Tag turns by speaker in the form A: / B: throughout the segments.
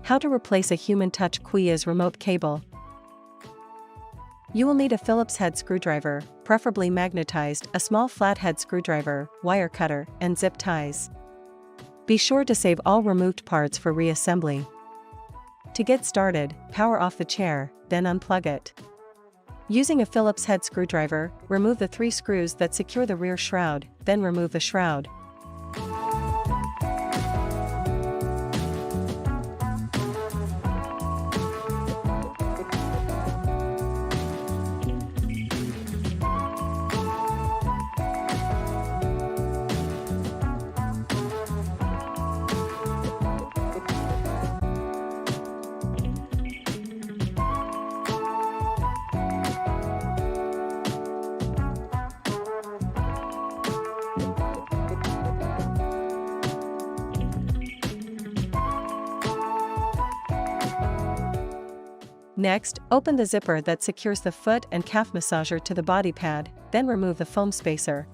A: How to replace a human touch Quies remote cable. You will need a Phillips head screwdriver, preferably magnetized, a small flathead screwdriver, wire cutter, and zip ties. Be sure to save all removed parts for reassembly. To get started, power off the chair, then unplug it. Using a Phillips head screwdriver, remove the 3 screws that secure the rear shroud, then remove the shroud. Next, open the zipper that secures the foot and calf massager to the body pad, then remove the foam spacer.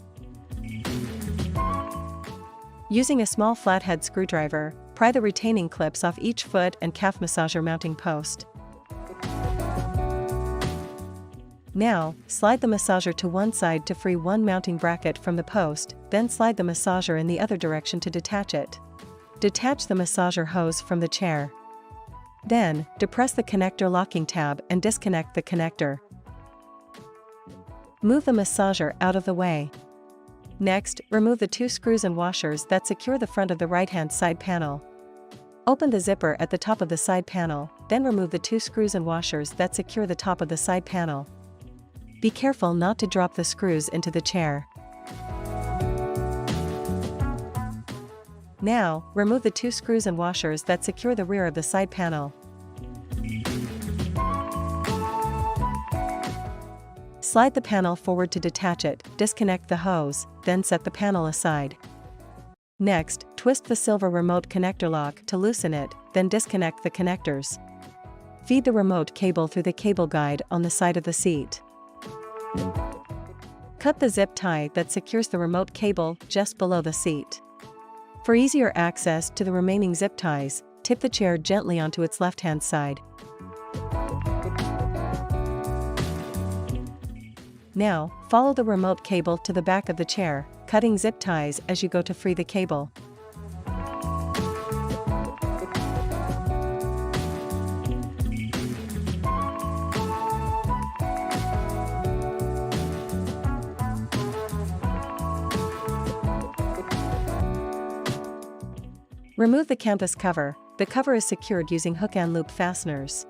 A: Using a small flathead screwdriver, pry the retaining clips off each foot and calf massager mounting post. Now, slide the massager to one side to free one mounting bracket from the post, then slide the massager in the other direction to detach it. Detach the massager hose from the chair. Then, depress the connector locking tab and disconnect the connector. Move the massager out of the way. Next, remove the 2 screws and washers that secure the front of the right-hand side panel. Open the zipper at the top of the side panel, then remove the 2 screws and washers that secure the top of the side panel. Be careful not to drop the screws into the chair. Now, remove the 2 screws and washers that secure the rear of the side panel. Slide the panel forward to detach it, disconnect the hose, then set the panel aside. Next, twist the silver remote connector lock to loosen it, then disconnect the connectors. Feed the remote cable through the cable guide on the side of the seat. Cut the zip tie that secures the remote cable just below the seat. For easier access to the remaining zip ties, tip the chair gently onto its left-hand side. Now, follow the remote cable to the back of the chair, cutting zip ties as you go to free the cable. Remove the canvas cover. The cover is secured using hook and loop fasteners.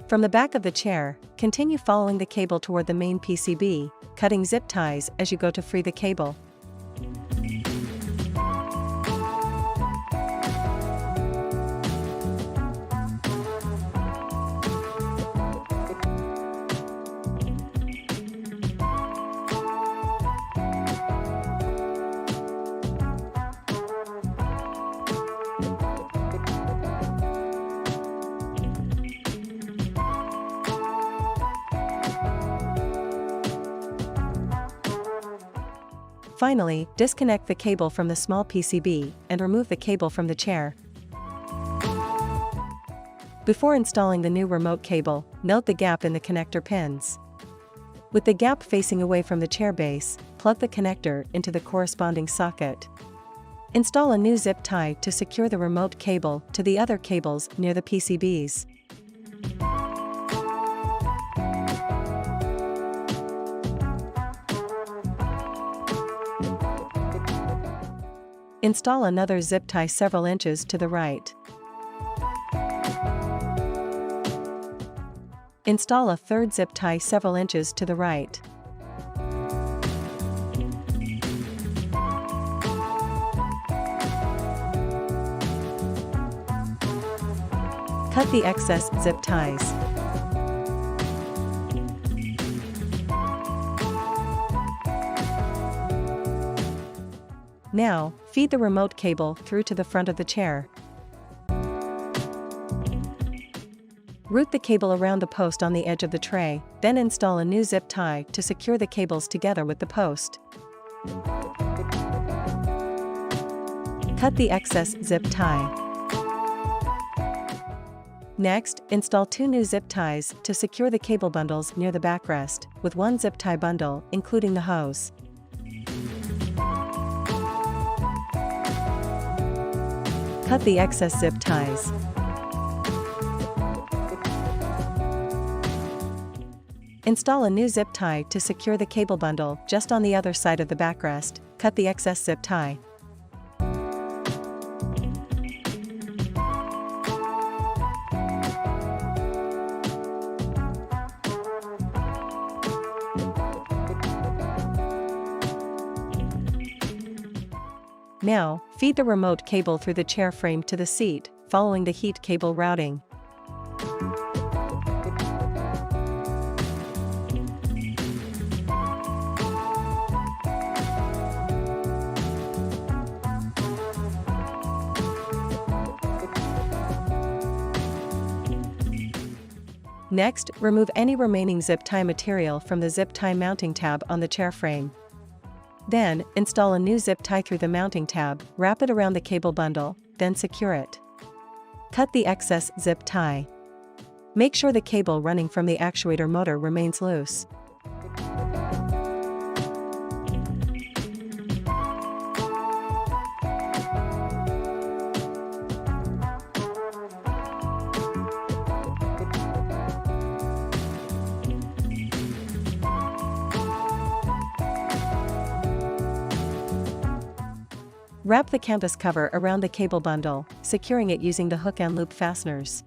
A: From the back of the chair, continue following the cable toward the main PCB, cutting zip ties as you go to free the cable. Finally, disconnect the cable from the small PCB and remove the cable from the chair. Before installing the new remote cable, note the gap in the connector pins. With the gap facing away from the chair base, plug the connector into the corresponding socket. Install a new zip tie to secure the remote cable to the other cables near the PCBs. Install another zip tie several inches to the right. Install a third zip tie several inches to the right. Cut the excess zip ties. Now, feed the remote cable through to the front of the chair. Route the cable around the post on the edge of the tray, then install a new zip tie to secure the cables together with the post. Cut the excess zip tie. Next, install 2 new zip ties to secure the cable bundles near the backrest, with 1 zip tie bundle, including the hose. Cut the excess zip ties. Install a new zip tie to secure the cable bundle just on the other side of the backrest. Cut the excess zip tie. Now, feed the remote cable through the chair frame to the seat, following the heat cable routing. Next, remove any remaining zip tie material from the zip tie mounting tab on the chair frame. Then, install a new zip tie through the mounting tab, wrap it around the cable bundle, then secure it. Cut the excess zip tie. Make sure the cable running from the actuator motor remains loose. Wrap the canvas cover around the cable bundle, securing it using the hook and loop fasteners.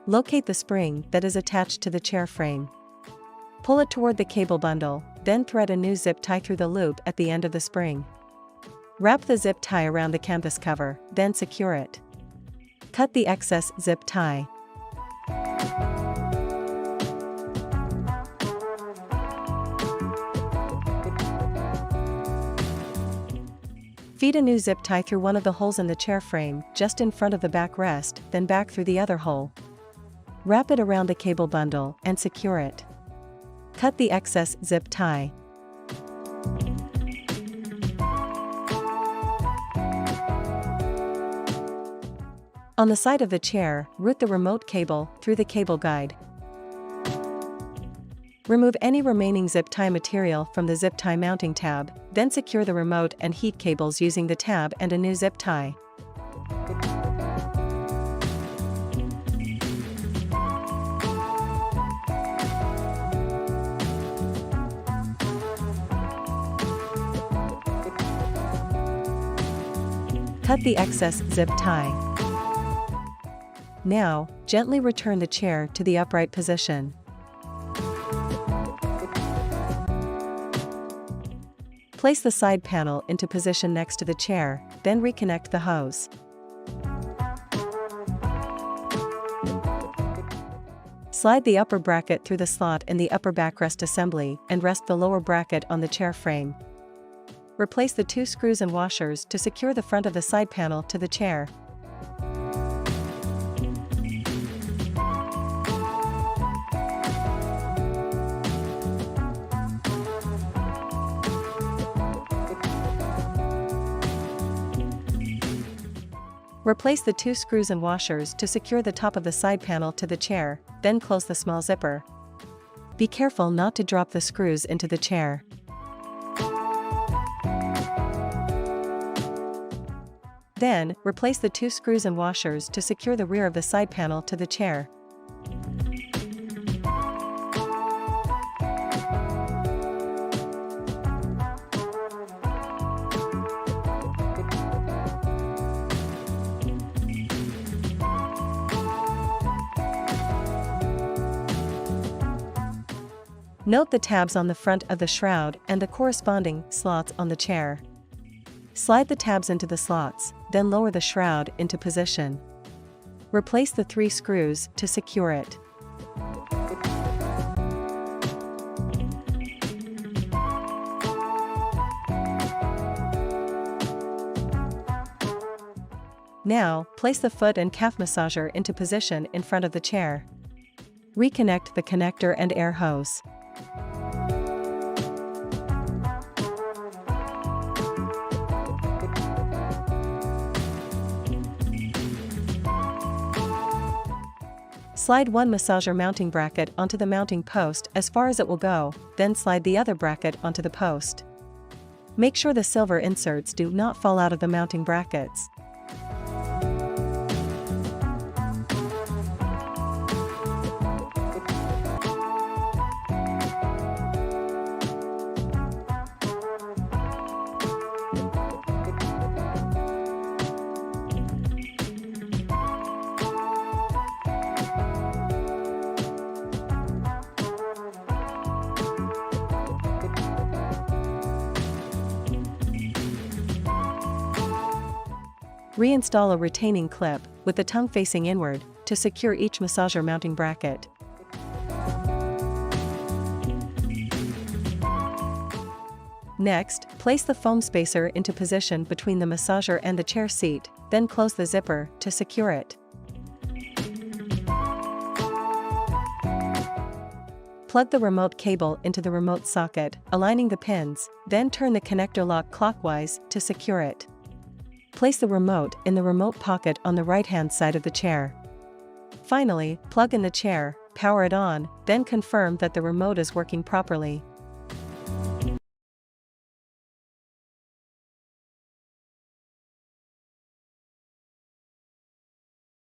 A: Locate the spring that is attached to the chair frame. Pull it toward the cable bundle, then thread a new zip tie through the loop at the end of the spring. Wrap the zip tie around the canvas cover, then secure it. Cut the excess zip tie. Feed a new zip tie through one of the holes in the chair frame, just in front of the backrest, then back through the other hole. Wrap it around the cable bundle and secure it. Cut the excess zip tie. On the side of the chair, route the remote cable through the cable guide. Remove any remaining zip tie material from the zip tie mounting tab, then secure the remote and heat cables using the tab and a new zip tie. Cut the excess zip tie. Now, gently return the chair to the upright position. Place the side panel into position next to the chair, then reconnect the hose. Slide the upper bracket through the slot in the upper backrest assembly and rest the lower bracket on the chair frame. Replace the 2 screws and washers to secure the front of the side panel to the chair. Replace the 2 screws and washers to secure the top of the side panel to the chair, then close the small zipper. Be careful not to drop the screws into the chair. Then, replace the 2 screws and washers to secure the rear of the side panel to the chair. Note the tabs on the front of the shroud and the corresponding slots on the chair. Slide the tabs into the slots, then lower the shroud into position. Replace the 3 screws to secure it. Now, place the foot and calf massager into position in front of the chair. Reconnect the connector and air hose. Slide one massager mounting bracket onto the mounting post as far as it will go, then slide the other bracket onto the post. Make sure the silver inserts do not fall out of the mounting brackets. Reinstall a retaining clip, with the tongue facing inward, to secure each massager mounting bracket. Next, place the foam spacer into position between the massager and the chair seat, then close the zipper to secure it. Plug the remote cable into the remote socket, aligning the pins, then turn the connector lock clockwise to secure it. Place the remote in the remote pocket on the right-hand side of the chair. Finally, plug in the chair, power it on, then confirm that the remote is working properly.